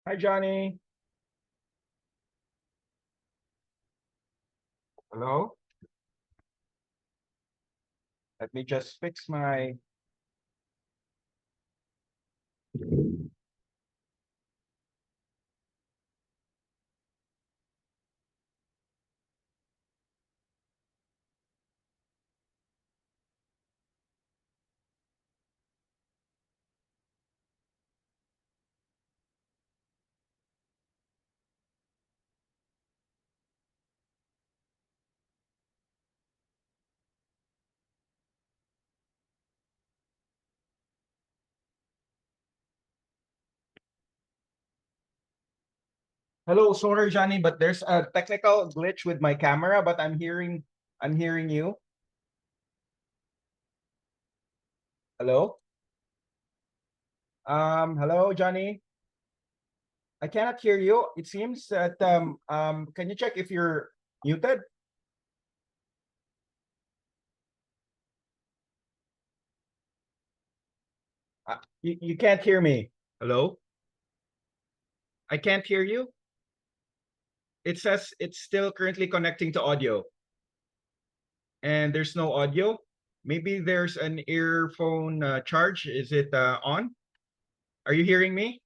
Hi, Johnny. Hello. Let me just fix my. Hello, sorry, Johnny, but there's a technical glitch with my camera, but I'm hearing you. Hello. Hello, Johnny. I cannot hear you. It seems that can you check if you're muted? You can't hear me. Hello. I can't hear you. It says it's still currently connecting to audio, and there's no audio. Maybe there's an earphone charge. Is it on? Are you hearing me?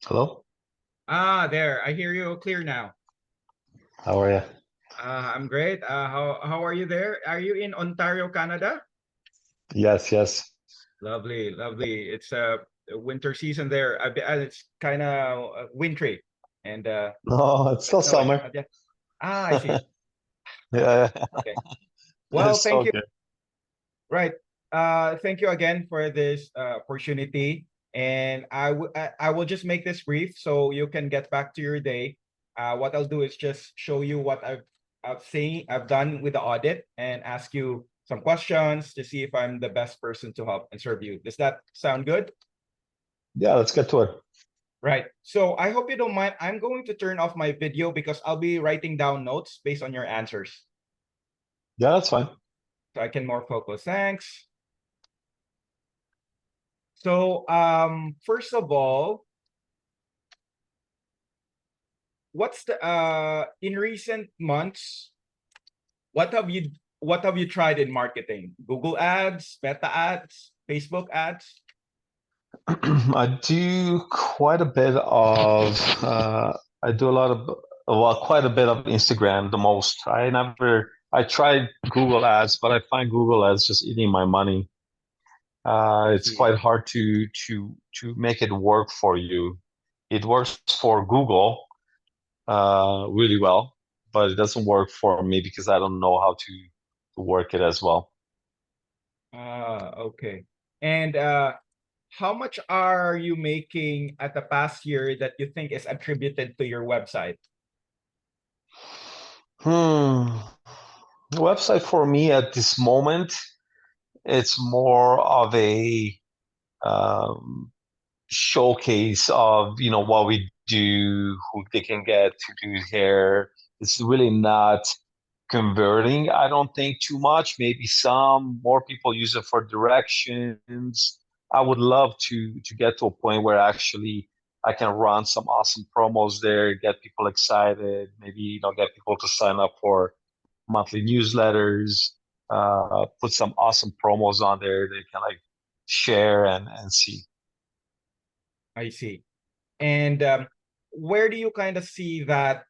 Hello, There. I hear you clear now. how are you? I'm great. How are you there? Are you in Ontario, Canada? Yes, yes. Lovely, lovely. It's winter season there. It's kind of wintry, and No, it's still snowing. summer. Yeah. I see. Yeah, Okay. Well, it's thank so you. good. Right. Thank you again for this opportunity. And I will just make this brief so you can get back to your day. What I'll do is just show you what I've done with the audit and ask you some questions to see if I'm the best person to help and serve you. Does that sound good? Yeah, let's get to it. Right. So I hope you don't mind. I'm going to turn off my video because I'll be writing down notes based on your answers Yeah, that's fine. so I can more focus. Thanks. So first of all, what's the in recent months, what have you what have you tried in marketing? Google ads, Meta ads, Facebook ads? I do quite a bit of I do a lot of well, quite a bit of Instagram, the most. I tried Google Ads, but I find Google Ads just eating my money. I It's see. quite hard to make it work for you. It works for Google, really well, but it doesn't work for me because I don't know how to work it as well. Okay. And how much are you making at the past year that you think is attributed to your website? Hmm. Website for me at this moment, it's more of a um, showcase of what we do, who they can get to do here. It's really not converting, I don't think too much. Maybe some more people use it for directions. I would love to get to a point where actually I can run some awesome promos there, get people excited, maybe get people to sign up for monthly newsletters, put some awesome promos on there they can like share and see. I see. And where do you kind of see that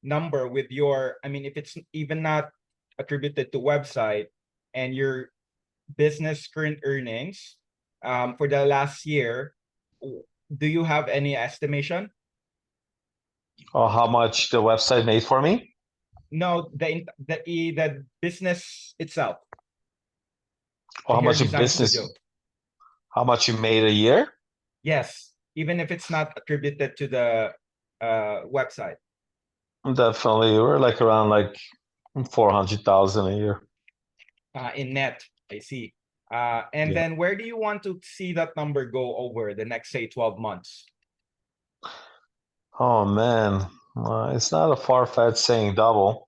number with your, I mean, if it's even not attributed to website and your business current earnings for the last year, do you have any estimation? Or how much the website made for me, No, the business itself, or the how hair much a design business, studio. how much you made a year. Yes, even if it's not attributed to the website. Definitely, we're like around like 400,000 a year. In net, I see. And Yeah. then where do you want to see that number go over the next, say, 12 months? Oh man, it's not a far-fetched saying double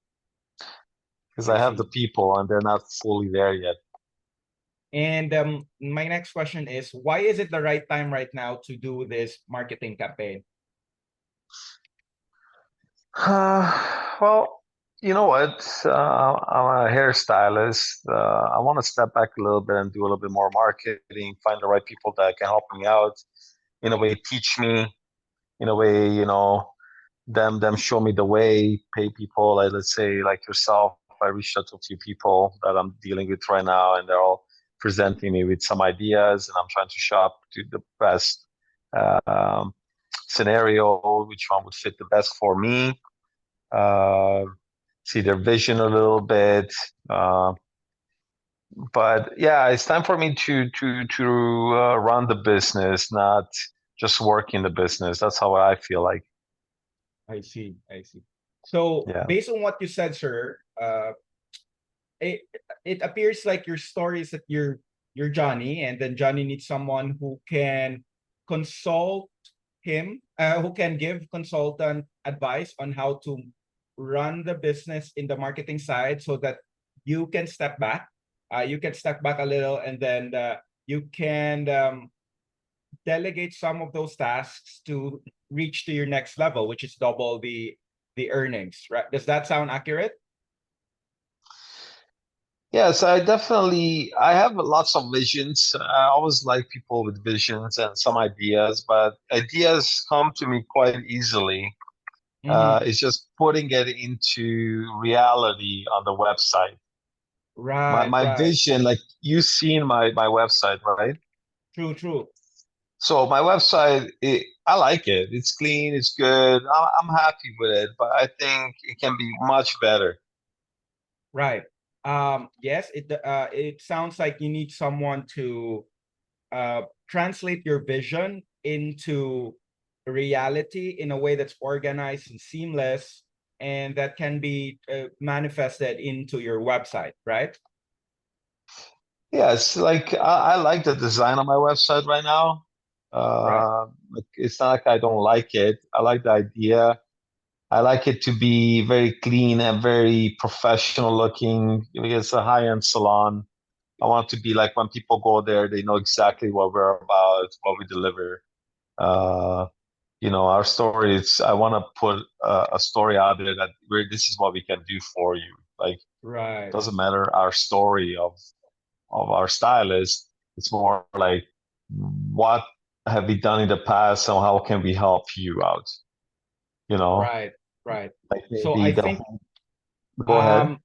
because I I have the see. people and they're not fully there yet. And my next question is, why is it the right time right now to do this marketing campaign? Well, you know what? I'm a hairstylist. I want to step back a little bit and do a little bit more marketing, find the right people that can help me out, in a way, teach me, in a way, them show me the way, pay people, like let's say like yourself. I reached out to a few people that I'm dealing with right now, and they're all presenting me with some ideas, and I'm trying to shop to the best um, scenario, which one would fit the best for me. Uh, See their vision a little bit. But yeah, it's time for me to run the business, not just work in the business. That's how I feel like. I see. I see. So Yeah. based on what you said, sir, it it appears like your story is that you're Johnny, and then Johnny needs someone who can consult him, who can give consultant advice on how to run the business in the marketing side, so that you can step back. You can step back a little, and then you can delegate some of those tasks to reach to your next level, which is double the earnings. Right? Does that sound accurate? Yes, I have lots of visions. I always like people with visions and some ideas, but ideas come to me quite easily. Mm-hmm. It's just putting it into reality on the website. My Right, my right. vision, like you've seen my website, right? True, true. So my website, I like it. It's clean, it's good. I'm happy with it, but I think it can be much better. Right. Yes, it sounds like you need someone to translate your vision into reality in a way that's organized and seamless, and that can be manifested into your website, right? Yeah, it's like I like the design of my website right now. Right. It's not like I don't like it. I like the idea. I like it to be very clean and very professional looking. It's a high-end salon. I want it to be like when people go there, they know exactly what we're about, what we deliver. Uh, our story. It's I want to put a story out there that this is what we can do for you. Like, Right. doesn't matter our story of our stylist. It's more like what have we done in the past and how can we help you out? You know, Right. Right. like So maybe I the think go ahead.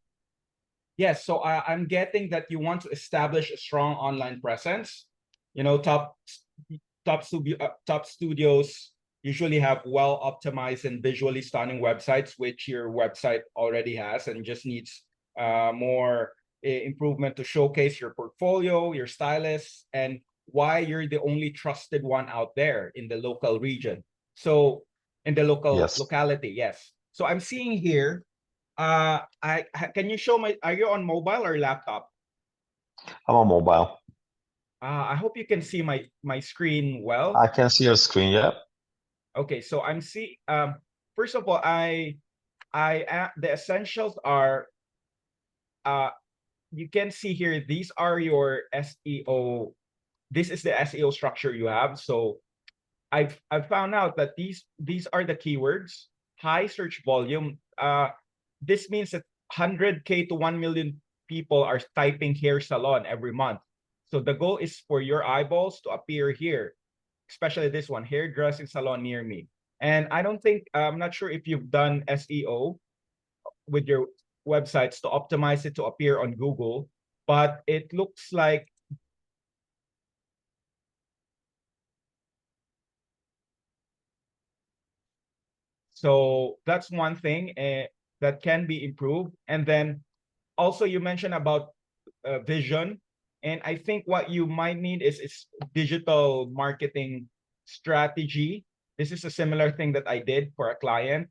yes, so I'm getting that you want to establish a strong online presence. You know, top studios usually have well optimized and visually stunning websites, which your website already has, and just needs more improvement to showcase your portfolio, your stylists, and why you're the only trusted one out there in the local region. So in the local Yes, locality, yes. So I'm seeing here can you show my, are you on mobile or laptop? I'm on mobile. I hope you can see my screen well. I can see your screen. Yep. Okay, so first of all, the essentials are, uh, you can see here, these are your SEO. This is the SEO structure you have. So I've found out that these are the keywords: high search volume. This means that 100K to 1 million people are typing hair salon every month. So the goal is for your eyeballs to appear here, especially this one, hairdressing salon near me. And I'm not sure if you've done SEO with your websites to optimize it to appear on Google, but it looks like, so that's one thing that can be improved. And then also you mentioned about vision, and I think what you might need is digital marketing strategy. This is a similar thing that I did for a client.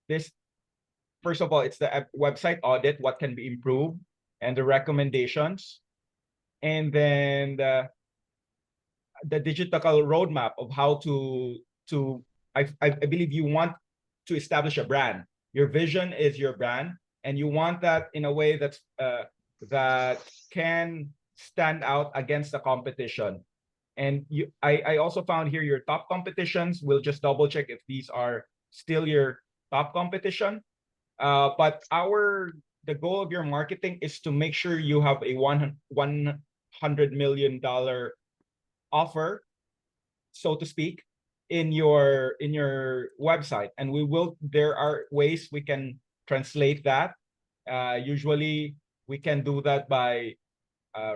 This First of all, it's the website audit, what can be improved. and the recommendations, and then the digital roadmap of how to I believe you want to establish a brand. Your vision is your brand, and you want that in a way that's that can stand out against the competition. And I also found here your top competitions. We'll just double check if these are still your top competition. But the goal of your marketing is to make sure you have a $100 million offer, so to speak, in your website. And there are ways we can translate that. Usually we can do that by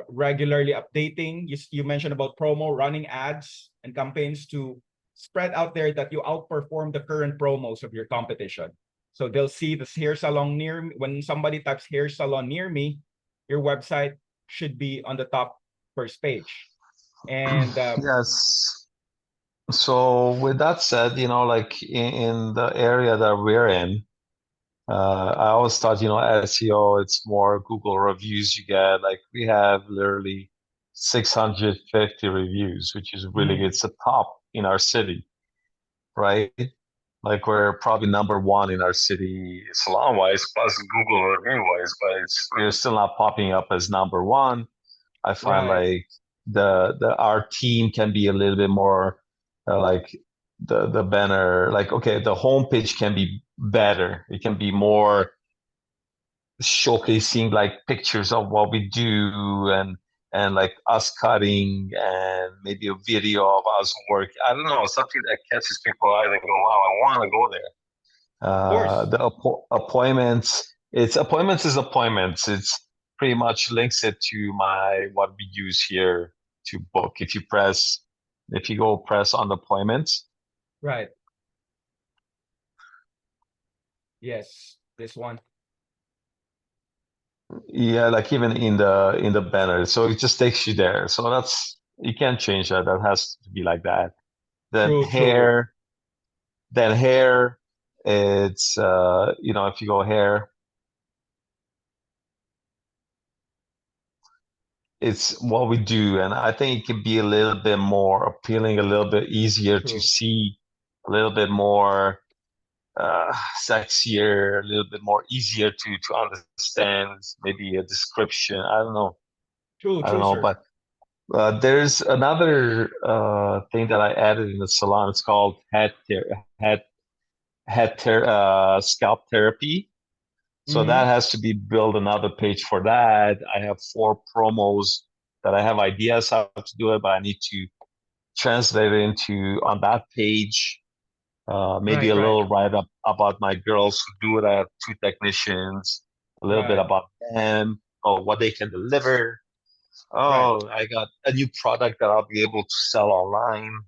regularly updating. You mentioned about promo, running ads and campaigns to spread out there that you outperform the current promos of your competition. So they'll see this hair salon near me. When somebody types hair salon near me, your website should be on the top first page. And Yes. So with that said, like in the area that we're in, I always thought, SEO, it's more Google reviews you get. Like we have literally 650 reviews, which is really good. It's a top in our city, right? Like we're probably number one in our city salon wise, plus Google review wise, but we're still not popping up as number one. I find right, like our team can be a little bit more like the banner, like okay, the homepage can be better. It can be more showcasing like pictures of what we do and like us cutting and maybe a video of us work. I don't know, something that catches people eye. They go, wow, I want to go there. of course. The appointments is appointments. It's pretty much links it to what we use here to book. If you go press on the appointments, Right. Yes, this one. yeah, like even in the banner, so it just takes you there. So you can't change that. That has to be like that. Then True, true. hair, then hair. It's if you go hair, it's what we do, and I think it can be a little bit more appealing, a little bit easier to True. see, a little bit more sexier, a little bit more easier to understand, maybe a description. True, I don't true, know, sir. but there's another thing that I added in the salon. It's called scalp therapy. So that Mm-hmm. has to be built another page for that. I have 4 promos that I have ideas how to do it, but I need to translate it into on that page. Maybe Right, a right, little write up about my girls who do it. I have 2 technicians, a little bit right, about them, or what they can deliver. right. Oh, I got a new product that I'll be able to sell online.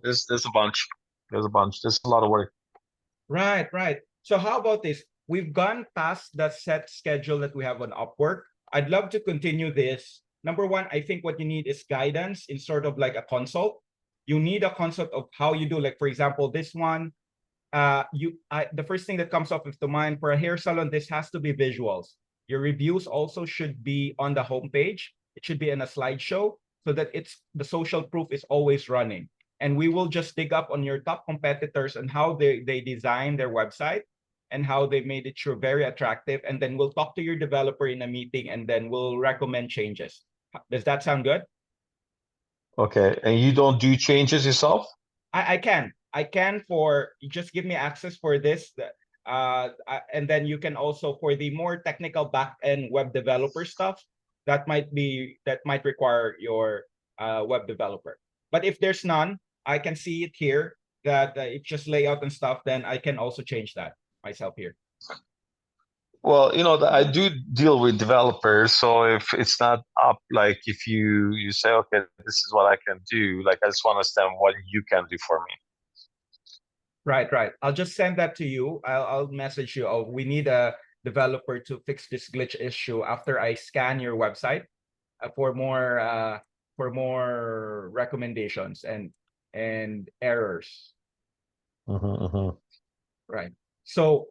There's a bunch. There's a bunch. There's a lot of work. Right, right. So how about this? We've gone past the set schedule that we have on Upwork. I'd love to continue this. Number one, I think what you need is guidance in sort of like a consult. You need a consult of how you do, like for example, this one, the first thing that comes up to mind for a hair salon, this has to be visuals. Your reviews also should be on the homepage. It should be in a slideshow so that the social proof is always running. And we will just dig up on your top competitors and how they design their website and how they made it sure very attractive. And then we'll talk to your developer in a meeting and then we'll recommend changes. Does that sound good? Okay, and you don't do changes yourself? I can for just give me access for this. And then you can also for the more technical back end web developer stuff that might require your web developer. But if there's none, I can see it here that it's just layout and stuff. Then I can also change that myself here. Well, I do deal with developers, so if it's not up, like if you say, okay, this is what I can do, like I just want to understand what you can do for me. Right, right. I'll just send that to you. I'll message you. Oh, we need a developer to fix this glitch issue after I scan your website for more recommendations and errors. Mhm. Right. So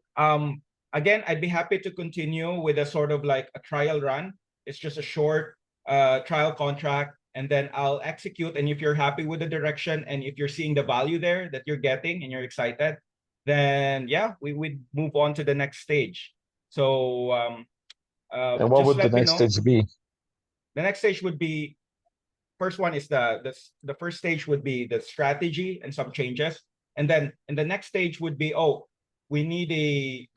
again, I'd be happy to continue with a sort of like a trial run. It's just a short trial contract, and then I'll execute. And if you're happy with the direction and if you're seeing the value there that you're getting and you're excited, then yeah, we would move on to the next stage. So And what just would the let me next know. stage be? The next stage would be, first one is the first stage would be the strategy and some changes, and then the next stage would be, oh, we need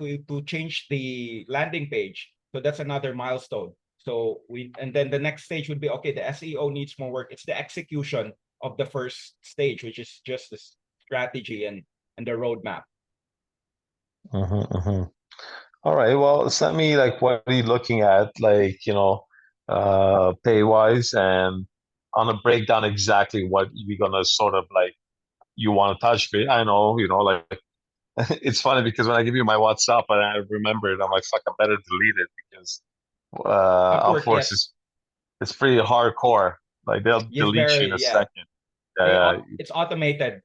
to change the landing page, so that's another milestone. So we, and then the next stage would be, okay, the SEO needs more work. It's the execution of the first stage, which is just the strategy and the roadmap. All right. Well, send me like what are you looking at, like, pay wise, and on a breakdown exactly what we're gonna sort of like you want to touch base. I know, like it's funny because when I give you my WhatsApp and I remember it, I'm like, fuck, I better delete it because Upwork, Upworks yes. it's pretty hardcore. Like they'll Yes, delete you in very, a yeah. second. Yeah, It's automated.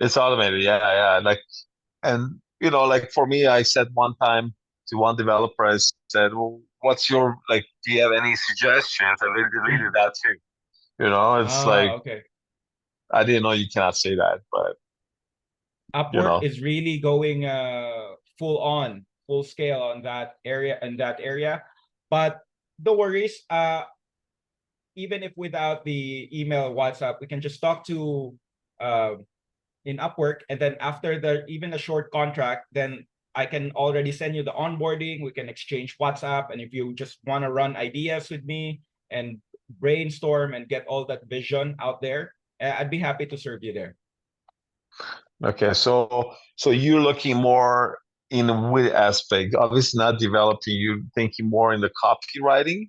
it's automated. Yeah, yeah. Like, and like for me, I said one time to one developer, I said, "Well, what's your like? Do you have any suggestions?" And they deleted that too. It's Ah, like okay. I didn't know you cannot say that, but you Upwork know, is really going full on, full scale on that area and that area. But no worries. Even if without the email, WhatsApp, we can just talk to uh, in Upwork, and then after the even a short contract, then I can already send you the onboarding. We can exchange WhatsApp, and if you just want to run ideas with me and brainstorm and get all that vision out there, I'd be happy to serve you there. okay. So you're looking more in a wit aspect, obviously not developing. You're thinking more in the copywriting.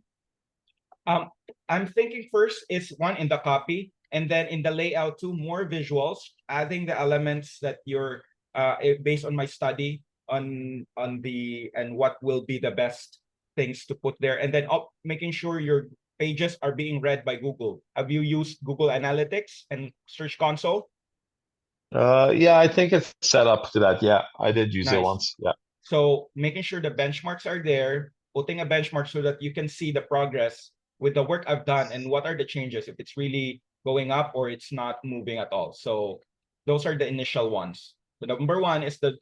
Um, I'm thinking first is one in the copy, and then in the layout too, more visuals, adding the elements that you're based on my study on the and what will be the best things to put there, and then making sure your pages are being read by Google. Have you used Google Analytics and Search Console? Yeah, I think it's set up to that. Yeah, I did use it Nice. once. Yeah. So making sure the benchmarks are there, putting a benchmark so that you can see the progress with the work I've done and what are the changes, if it's really going up or it's not moving at all. So those are the initial ones. The number one is the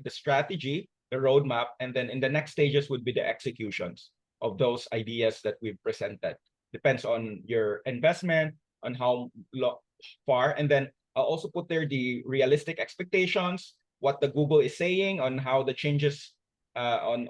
strategy, the roadmap, and then in the next stages would be the executions of those ideas that we've presented. Depends on your investment, on how far, and then I'll also put there the realistic expectations, what the Google is saying on how the changes on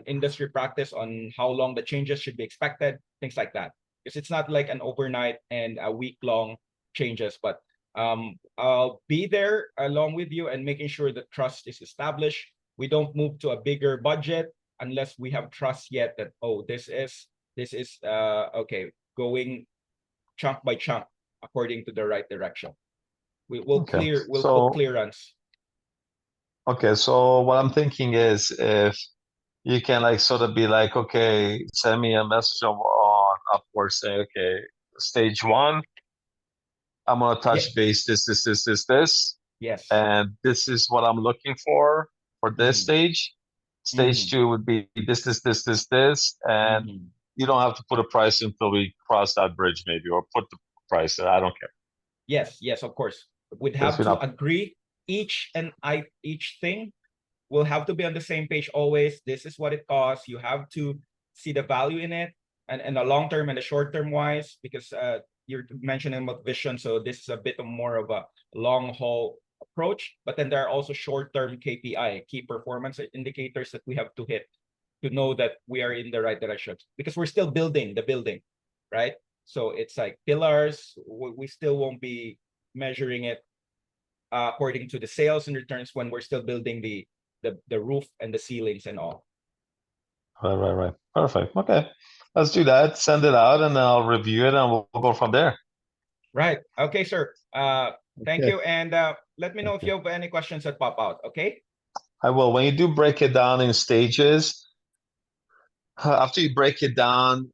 industry practice, on how long the changes should be expected, things like that. Because it's not like an overnight and a week long changes, but I'll be there along with you and making sure that trust is established. We don't move to a bigger budget unless we have trust yet that, oh, this is okay, going chunk by chunk according to the right direction. Okay. We'll put So clearance. okay. So what I'm thinking is if you can like sort of be like, okay, send me a message on Upwork saying, okay, stage one, I'm gonna Yeah. touch base this, Yes. and this is what I'm looking for this Mm-hmm. stage. Stage Mm-hmm. two would be this, and Mm-hmm. you don't have to put a price until we cross that bridge, maybe, or put the price. I don't care Yes, yes, of course. We'd because have we're to not. agree each thing will have to be on the same page always. This is what it costs. You have to see the value in it, and the long term and the short term wise, because you're mentioning about vision. So this is a bit more of a long haul approach. But then there are also short term KPI, key performance indicators that we have to hit to know that we are in the right direction, because we're still building the building, right? So it's like pillars. We still won't be measuring it according to the sales and returns when we're still building the roof and the ceilings and all. Right. Perfect. Okay, let's do that. Send it out, and then I'll review it, and we'll go from there. Right. Okay, sir. Thank Okay. you. And let me know if you Okay. have any questions that pop out. Okay. I will. When you do break it down in stages, after you break it down,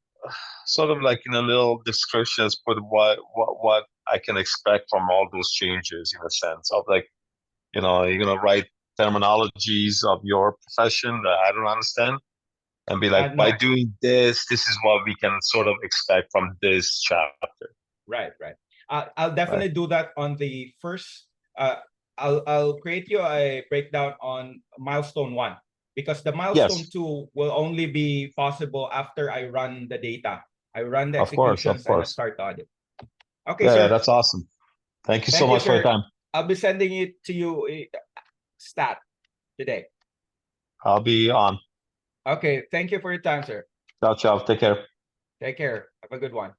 sort of like in a little descriptions, put what I can expect from all those changes in a sense of like, you're gonna write terminologies of your profession that I don't understand, and be like, by No, doing this, this is what we can sort of expect from this chapter, right, right. I'll right? definitely do that on the first. I'll create you a breakdown on milestone 1, because the milestone Yes, 2 will only be possible after I run the data. I run the of course, of executions and I course. start the audit. Okay, Yeah, sir. that's awesome. Thank you so Thank you, much for your sir. time. I'll be sending it to you stat today. I'll be on. Okay, thank you for your time, sir. Ciao, ciao. Take care. Take care. Have a good one.